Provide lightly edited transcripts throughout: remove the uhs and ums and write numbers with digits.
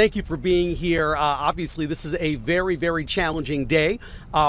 Thank you for being here. Obviously, this is a very, very challenging day.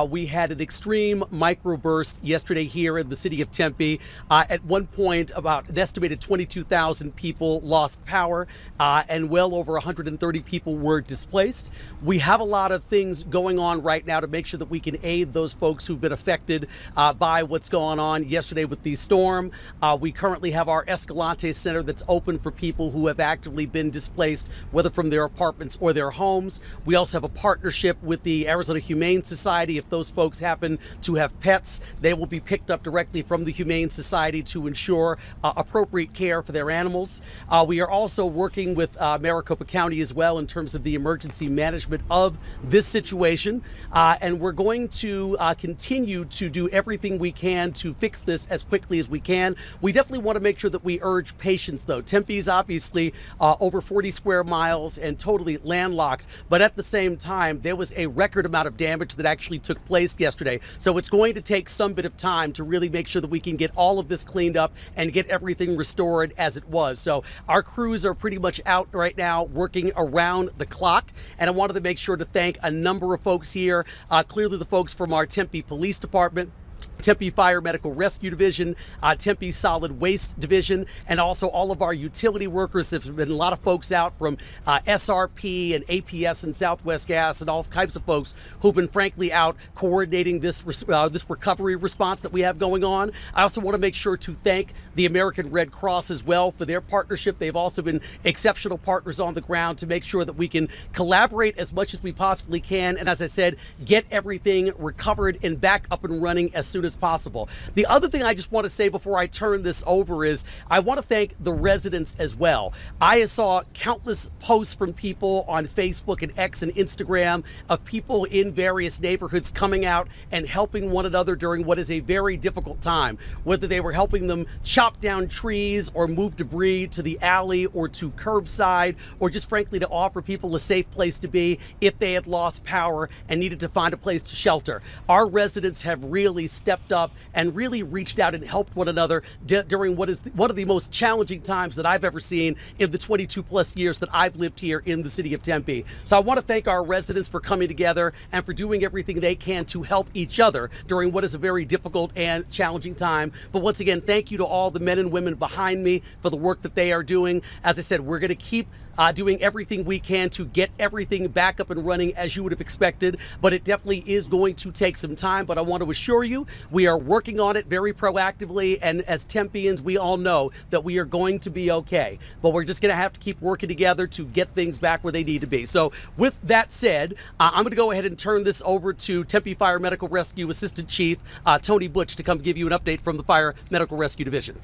We had an extreme microburst yesterday here in the city of Tempe. At one point, about an estimated 22,000 people lost power, and well over 130 people were displaced. We have a lot of things going on right now to make sure that we can aid those folks who've been affected by what's going on yesterday with the storm. We currently have our Escalante Center that's open for people who have actively been displaced, whether from their apartments or their homes. We also have a partnership with the Arizona Humane Society. If those folks happen to have pets, they will be picked up directly from the Humane Society to ensure appropriate care for their animals. We are also working with Maricopa County as well in terms of the emergency management of this situation. And we're going to continue to do everything we can to fix this as quickly as we can. We definitely want to make sure that we urge patience, though. Tempe is obviously over 40 square miles and totally landlocked, but at the same time, there was a record amount of damage that actually took place yesterday. So it's going to take some bit of time to really make sure that we can get all of this cleaned up and get everything restored as it was. So our crews are pretty much out right now working around the clock, and I wanted to make sure to thank a number of folks here. Clearly the folks from our Tempe Police Department, Tempe Fire Medical Rescue Division, Tempe Solid Waste Division, and also all of our utility workers. There's been a lot of folks out from SRP and APS and Southwest Gas and all types of folks who've been frankly out coordinating this recovery response that we have going on. I also want to make sure to thank the American Red Cross as well for their partnership. They've also been exceptional partners on the ground to make sure that we can collaborate as much as we possibly can, and as I said, get everything recovered and back up and running as soon as possible. The other thing I just want to say before I turn this over is I want to thank the residents as well. I saw countless posts from people on Facebook and X and Instagram of people in various neighborhoods coming out and helping one another during what is a very difficult time, whether they were helping them chop down trees or move debris to the alley or to curbside, or just frankly to offer people a safe place to be if they had lost power and needed to find a place to shelter. Our residents have really stepped up and really reached out and helped one another during what is one of the most challenging times that I've ever seen in the 22 plus years that I've lived here in the city of Tempe. So I want to thank our residents for coming together and for doing everything they can to help each other during what is a very difficult and challenging time. But once again, thank you to all the men and women behind me for the work that they are doing. As I said, we're going to keep doing everything we can to get everything back up and running as you would have expected, but it definitely is going to take some time. But I want to assure you, we are working on it very proactively, and as Tempeans, we all know that we are going to be okay. But we're just going to have to keep working together to get things back where they need to be. So with that said, I'm going to go ahead and turn this over to Tempe Fire Medical Rescue Assistant Chief Tony Butch to come give you an update from the Fire Medical Rescue Division.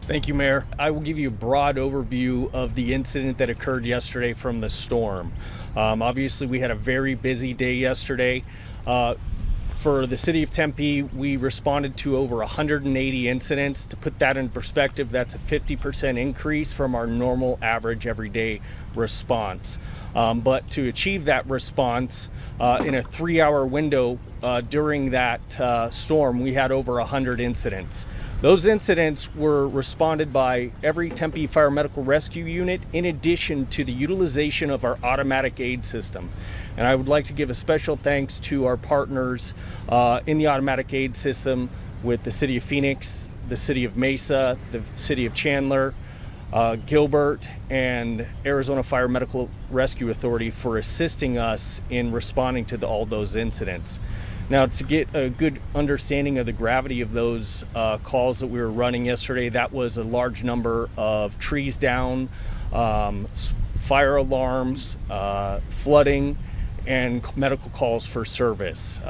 Thank you, Mayor. I will give you a broad overview of the incident that occurred yesterday from the storm. Obviously, we had a very busy day yesterday. For the city of Tempe, we responded to over 180 incidents. To put that in perspective, that's a 50% increase from our normal average everyday response. But to achieve that response in a 3-hour window during that storm, we had over 100 incidents. Those incidents were responded by every Tempe Fire Medical Rescue Unit, in addition to the utilization of our automatic aid system. And I would like to give a special thanks to our partners in the automatic aid system with the City of Phoenix, the City of Mesa, the City of Chandler, Gilbert, and Arizona Fire Medical Rescue Authority for assisting us in responding to all those incidents. Now, to get a good understanding of the gravity of those calls that we were running yesterday, that was a large number of trees down, fire alarms, flooding, and medical calls for service.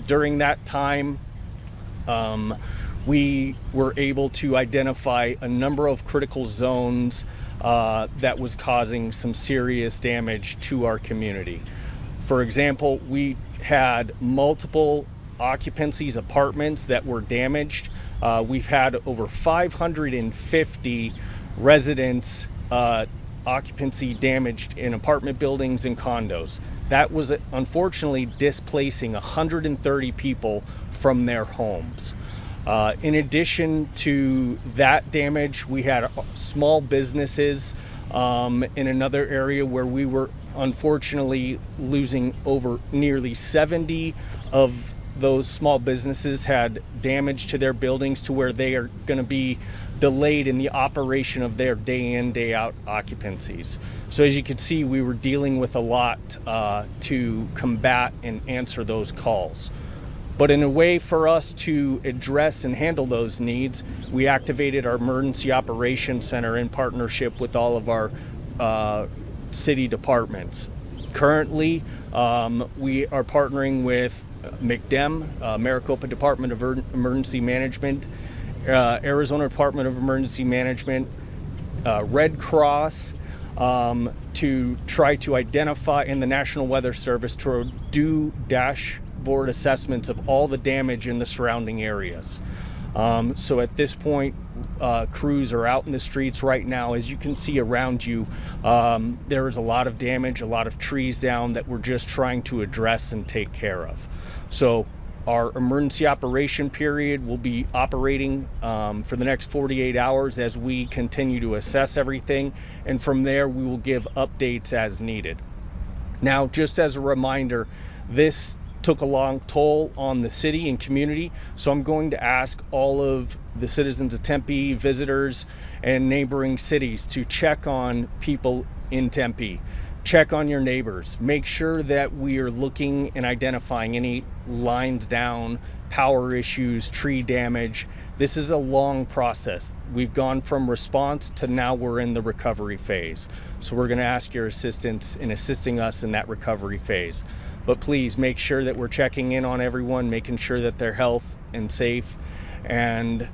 During that time, we were able to identify a number of critical zones that was causing some serious damage to our community. For example, we had multiple occupancies, apartments that were damaged. We've had over 550 residents occupancy damaged in apartment buildings and condos. That was unfortunately displacing 130 people from their homes. In addition to that damage, we had small businesses in another area where we were unfortunately losing over nearly 70 of those small businesses had damage to their buildings to where they are going to be delayed in the operation of their day in, day out occupancies. So as you can see, we were dealing with a lot to combat and answer those calls. But in a way for us to address and handle those needs, we activated our Emergency Operations Center in partnership with all of our city departments. Currently, we are partnering with MCDEM, Maricopa Department of Emergency Management, Arizona Department of Emergency Management, Red Cross, to try to identify, in the National Weather Service, to do dashboard assessments of all the damage in the surrounding areas. So at this point, crews are out in the streets right now. As you can see around you, there is a lot of damage, a lot of trees down that we're just trying to address and take care of. So our emergency operation period will be operating for the next 48 hours as we continue to assess everything, and from there we will give updates as needed. Now, just as a reminder, this took a long toll on the city and community, so I'm going to ask all of the citizens of Tempe, visitors, and neighboring cities to check on people in Tempe. Check on your neighbors. Make sure that we are looking and identifying any lines down, power issues, tree damage. This is a long process. We've gone from response to now we're in the recovery phase. So we're going to ask your assistance in assisting us in that recovery phase. But please make sure that we're checking in on everyone, making sure that they're healthy and safe, and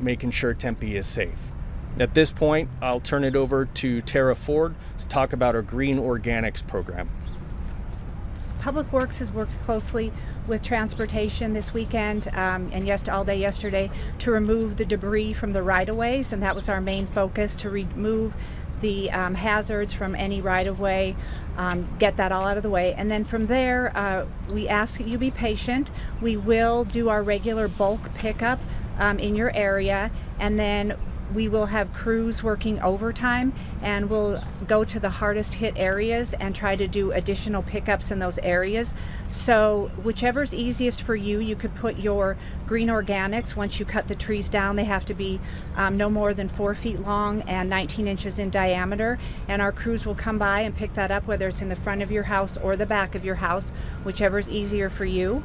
making sure Tempe is safe. At this point, I'll turn it over to Tara Ford to talk about our Green Organics program. Public Works has worked closely with transportation this weekend and all day yesterday to remove the debris from the right-of-ways, and that was our main focus, to remove the hazards from any right-of-way, get that all out of the way. And then from there, we ask that you be patient. We will do our regular bulk pickup in your area, and then we will have crews working overtime, and we'll go to the hardest hit areas and try to do additional pickups in those areas. So whichever's easiest for you, you could put your green organics. Once you cut the trees down, they have to be no more than 4 feet long and 19 inches in diameter, and our crews will come by and pick that up, whether it's in the front of your house or the back of your house, whichever's easier for you.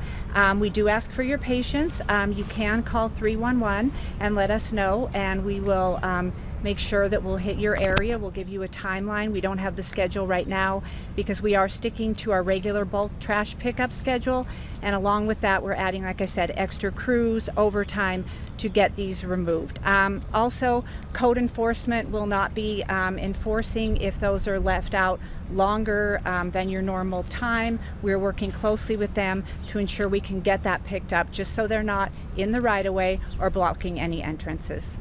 We do ask for your patience. You can call 311 and let us know, and we will make sure that we'll hit your area. We'll give you a timeline. We don't have the schedule right now because we are sticking to our regular bulk trash pickup schedule, and along with that, we're adding, like I said, extra crews, overtime to get these removed. Also, code enforcement will not be enforcing if those are left out longer than your normal time. We're working closely with them to ensure we can get that picked up, just so they're not in the right-of-way or blocking any entrances.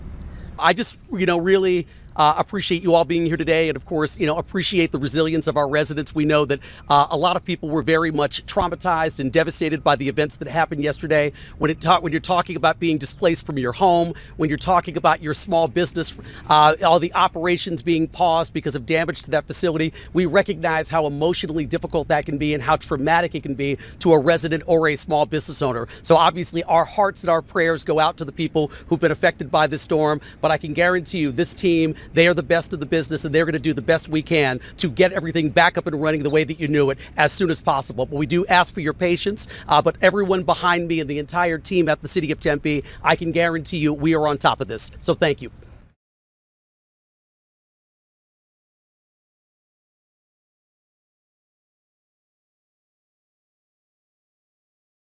I just, really appreciate you all being here today, and of course, appreciate the resilience of our residents. We know that a lot of people were very much traumatized and devastated by the events that happened yesterday. When you're talking about being displaced from your home, when you're talking about your small business, all the operations being paused because of damage to that facility, we recognize how emotionally difficult that can be and how traumatic it can be to a resident or a small business owner. So obviously, our hearts and our prayers go out to the people who've been affected by this storm. But I can guarantee you, this team, they are the best of the business, and they're going to do the best we can to get everything back up and running the way that you knew it as soon as possible. But we do ask for your patience. But everyone behind me and the entire team at the City of Tempe, I can guarantee you we are on top of this. So thank you.